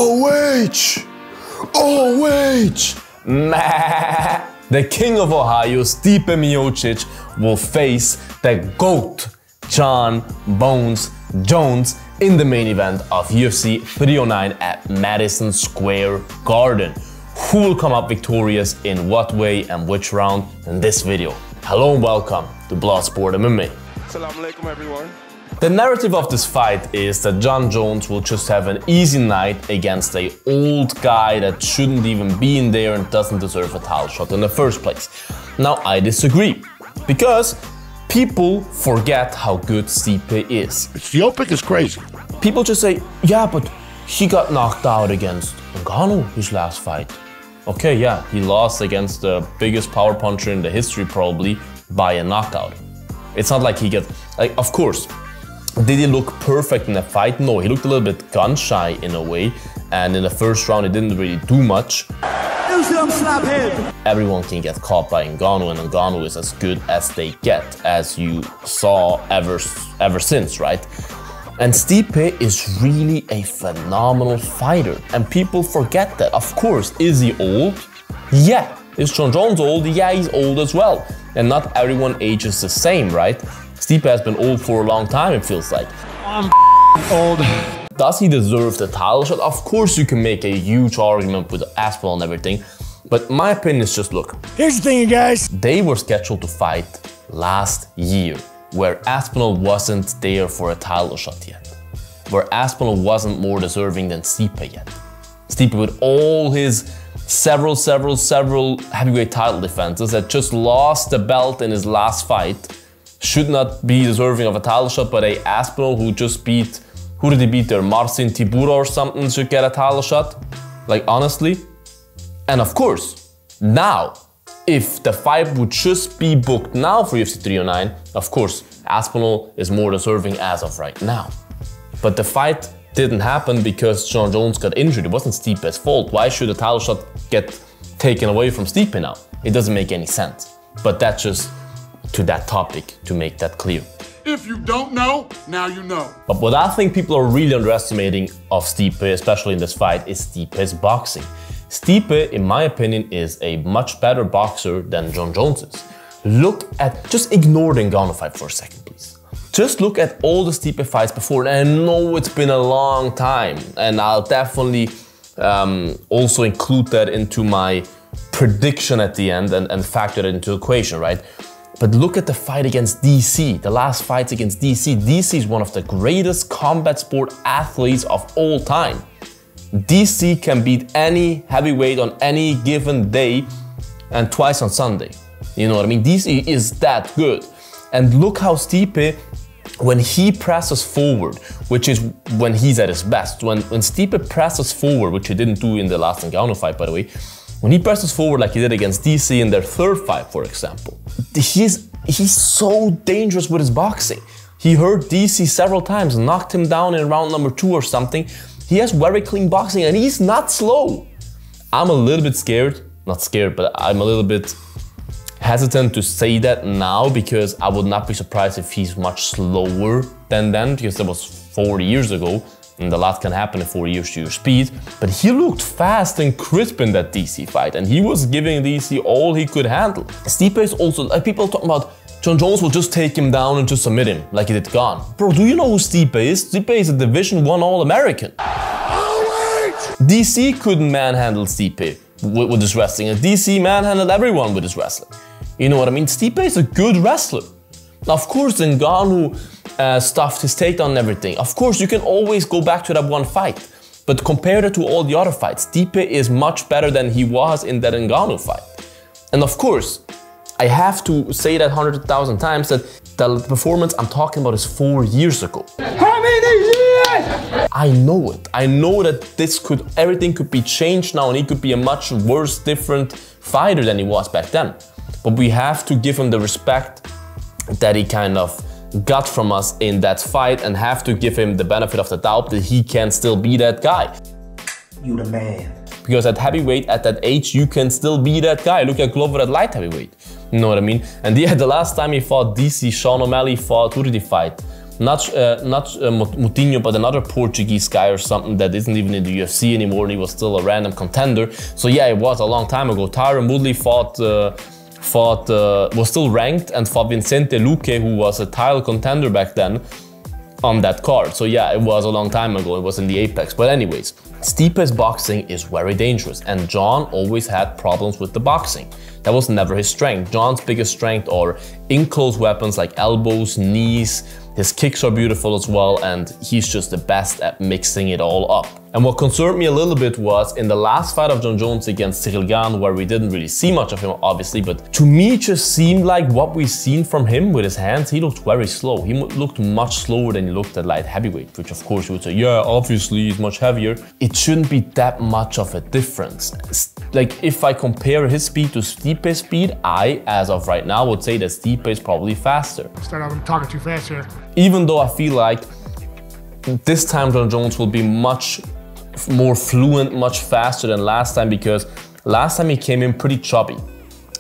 OH! The king of Ohio, Stipe Miocic, will face the GOAT Jon Jones in the main event of UFC 309 at Madison Square Garden. Who will come up victorious in what way and which round in this video? Hello and welcome to Bloodsport MMA. Assalamu alaikum everyone. The narrative of this fight is that Jon Jones will just have an easy night against an old guy that shouldn't even be in there and doesn't deserve a title shot in the first place. Now I disagree, because people forget how good Stipe is. Your pick is crazy. People just say, yeah, but he got knocked out against Ngannou his last fight. Okay, yeah, he lost against the biggest power puncher in the history probably by a knockout. It's not like he got, like, of course, did he look perfect in the fight? No, he looked a little bit gun shy in a way, and in the first round he didn't really do much. Everyone can get caught by Ngannou, and Ngannou is as good as they get, as you saw ever since, right? And Stipe is really a phenomenal fighter, and people forget that. Of course, is he old? Yeah. Is Jon Jones old? Yeah, he's old as well. And not everyone ages the same, right? Stipe has been old for a long time, it feels like. I'm old. Does he deserve the title shot? Of course you can make a huge argument with Aspinall and everything, but my opinion is just, look. Here's the thing, you guys. They were scheduled to fight last year, where Aspinall wasn't there for a title shot yet. Where Aspinall wasn't more deserving than Stipe yet. Stipe, with all his several heavyweight title defenses, that just lost the belt in his last fight, should not be deserving of a title shot, but a Aspinall who just beat, who did he beat there? Marcin Tybura or something should get a title shot? Like, honestly? And of course, now, if the fight would just be booked now for UFC 309, of course, Aspinall is more deserving as of right now. But the fight didn't happen because Jon Jones got injured. It wasn't Stipe's fault. Why should a title shot get taken away from Stipe now? It doesn't make any sense. But that's just to that topic, to make that clear. If you don't know, now you know. But what I think people are really underestimating of Stipe, especially in this fight, is Stipe's boxing. Stipe, in my opinion, is a much better boxer than Jon Jones is. Look at, just ignore the Ngannou fight for a second, please. Just look at all the Stipe fights before, and I know it's been a long time, and I'll definitely also include that into my prediction at the end and factor it into the equation, right? But look at the fight against DC, the last fights against DC. DC is one of the greatest combat sport athletes of all time. DC can beat any heavyweight on any given day and twice on Sunday. You know what I mean? DC is that good. And look how Stipe, when he presses forward, which is when he's at his best, when Stipe presses forward, which he didn't do in the last Ngannou fight, by the way, when he presses forward like he did against DC in their third fight, for example, he's so dangerous with his boxing. He hurt DC several times, knocked him down in round number 2 or something. He has very clean boxing and he's not slow. I'm a little bit scared, not scared, but I'm a little bit hesitant to say that now, because I would not be surprised if he's much slower than then, because that was 4 years ago. And a lot can happen in 4 years to your speed. But he looked fast and crisp in that DC fight, and he was giving DC all he could handle. Stipe is also, like, people talking about Jon Jones will just take him down and just submit him like he did Gane. Bro, do you know who Stipe is? Stipe is a Division I All-American. DC couldn't manhandle Stipe with his wrestling, and DC manhandled everyone with his wrestling. You know what I mean? Stipe is a good wrestler. Now, of course, Ngannou stuffed his takedown and everything. Of course, you can always go back to that one fight. But compared it to all the other fights, Stipe is much better than he was in that Ngannou fight. And of course, I have to say that 100,000 times that the performance I'm talking about is 4 years ago. How many years? I know it. I know that everything could be changed now, and he could be a much worse, different fighter than he was back then. But we have to give him the respect that he kind of got from us in that fight, and have to give him the benefit of the doubt that he can still be that guy. You the man. Because at heavyweight, at that age, you can still be that guy. Look at Glover at light heavyweight. You know what I mean? And yeah, the last time he fought DC, Sean O'Malley fought, who did he fight? not Moutinho, but another Portuguese guy or something that isn't even in the UFC anymore, and he was still a random contender. So yeah, it was a long time ago. Tyron Woodley was still ranked and fought Vicente Luque, who was a title contender back then, on that card. So yeah, it was a long time ago. It was in the Apex. But anyways, Stipe's boxing is very dangerous, and Jon always had problems with the boxing. That was never his strength. Jon's biggest strength are in-close weapons like elbows, knees. His kicks are beautiful as well, and he's just the best at mixing it all up. And what concerned me a little bit was in the last fight of Jon Jones against Cyril Gane, where we didn't really see much of him, obviously, but to me it just seemed like what we've seen from him with his hands, he looked very slow. He looked much slower than he looked at light heavyweight, which of course you would say, yeah, obviously he's much heavier. It shouldn't be that much of a difference. Like, if I compare his speed to Stipe's speed, I, as of right now, would say that Stipe is probably faster. Start out, I'm talking too fast here. Even though I feel like this time Jon Jones will be much more fluent, much faster than last time, because last time he came in pretty chubby.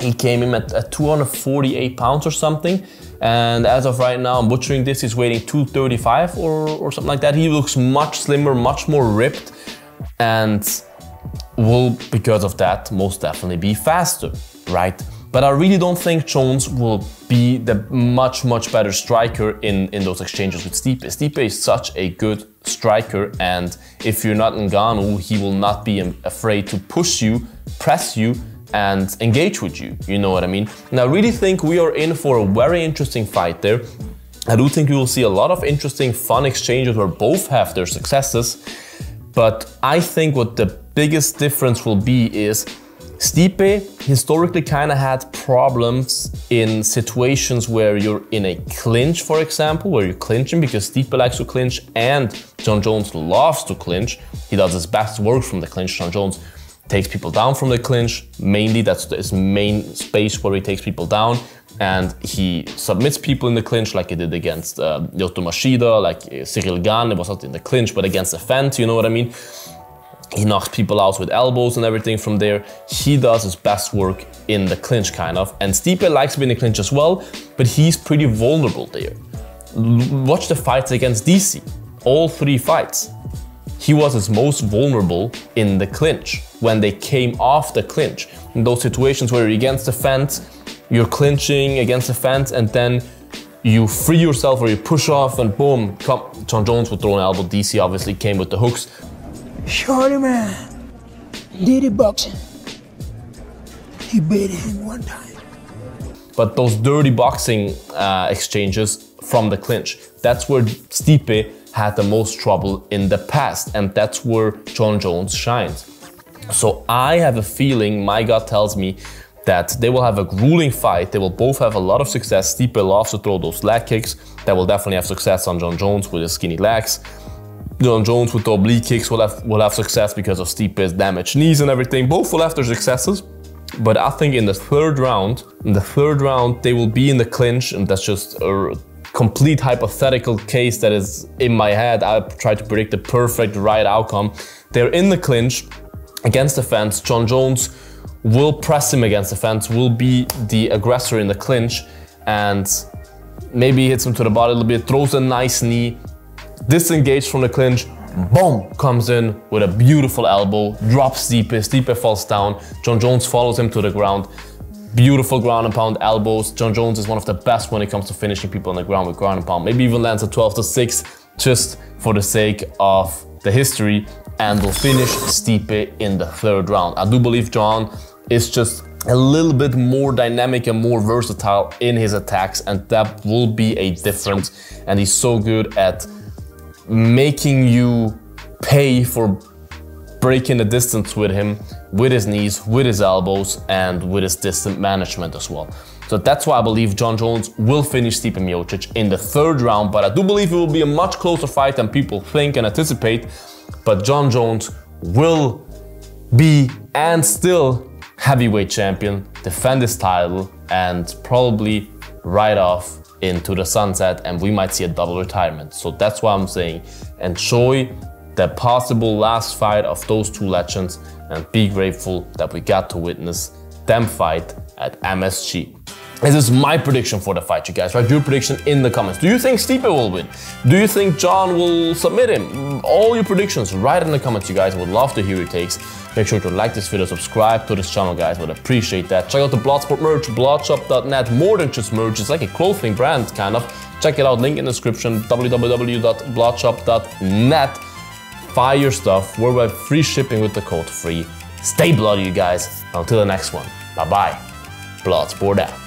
He came in at 248 pounds or something, and as of right now, I'm butchering this, he's weighing 235 or something like that. He looks much slimmer, much more ripped, and will, because of that, most definitely be faster, right? But I really don't think Jones will be the much better striker in those exchanges with Stipe. Stipe is such a good striker, and if you're not Ngannou, he will not be afraid to push you, press you, and engage with you, you know what I mean? And I really think we are in for a very interesting fight there. I do think we will see a lot of interesting, fun exchanges where both have their successes, but I think what the biggest difference will be is Stipe historically kind of had problems in situations where you're in a clinch, for example, where you're clinching, because Stipe likes to clinch and Jon Jones loves to clinch. He does his best work from the clinch. Jon Jones takes people down from the clinch. Mainly, that's his main space where he takes people down, and he submits people in the clinch like he did against Lyoto Machida, like Cyril Gane. It was not in the clinch, but against the fence, you know what I mean? He knocks people out with elbows and everything from there. He does his best work in the clinch, kind of. And Stipe likes to be in the clinch as well, but he's pretty vulnerable there. Watch the fights against DC. All 3 fights. He was his most vulnerable in the clinch, when they came off the clinch. In those situations where you're against the fence, you're clinching against the fence, and then you free yourself or you push off and boom, Jon Jones would throw an elbow. DC obviously came with the hooks. Shorty man, did it boxing. He beat him one time. But those dirty boxing exchanges from the clinch, that's where Stipe had the most trouble in the past, and that's where Jon Jones shines. So I have a feeling, my gut tells me, that they will have a grueling fight. They will both have a lot of success. Stipe loves to throw those leg kicks. That will definitely have success on Jon Jones with his skinny legs. Jon Jones with the oblique kicks will have success because of Stipe's damaged knees and everything. Both will have their successes, but I think in the third round, they will be in the clinch, and that's just a complete hypothetical case that is in my head. I try to predict the perfect right outcome. They're in the clinch against the fence. Jon Jones will press him against the fence, will be the aggressor in the clinch, and maybe hits him to the body a little bit, throws a nice knee, disengaged from the clinch, boom, comes in with a beautiful elbow, drops Stipe, Stipe falls down, Jon Jones follows him to the ground. Beautiful ground and pound elbows. Jon Jones is one of the best when it comes to finishing people on the ground with ground and pound. Maybe even lands a 12-6 just for the sake of the history, and will finish Stipe in the third round. I do believe Jon is just a little bit more dynamic and more versatile in his attacks, and that will be a difference. And he's so good at making you pay for breaking the distance with him, with his knees, with his elbows, and with his distance management as well. So that's why I believe Jon Jones will finish Stipe Miocic in the third round, but I do believe it will be a much closer fight than people think and anticipate. But Jon Jones will be, and still, heavyweight champion, defend his title, and probably ride off into the sunset, and we might see a double retirement. So that's why I'm saying enjoy the possible last fight of those two legends, and be grateful that we got to witness them fight at MSG. This is my prediction for the fight, you guys. Write your prediction in the comments. Do you think Stipe will win? Do you think Jon will submit him? All your predictions, write in the comments, you guys. I would love to hear your takes. Make sure to like this video, subscribe to this channel, guys. Would appreciate that. Check out the Bloodsport merch, bloodshop.net. More than just merch, it's like a clothing brand, kind of. Check it out, link in the description, www.bloodshop.net. Buy your stuff, worldwide free shipping with the code FREE. Stay bloody, you guys. Until the next one, bye-bye. Bloodsport out.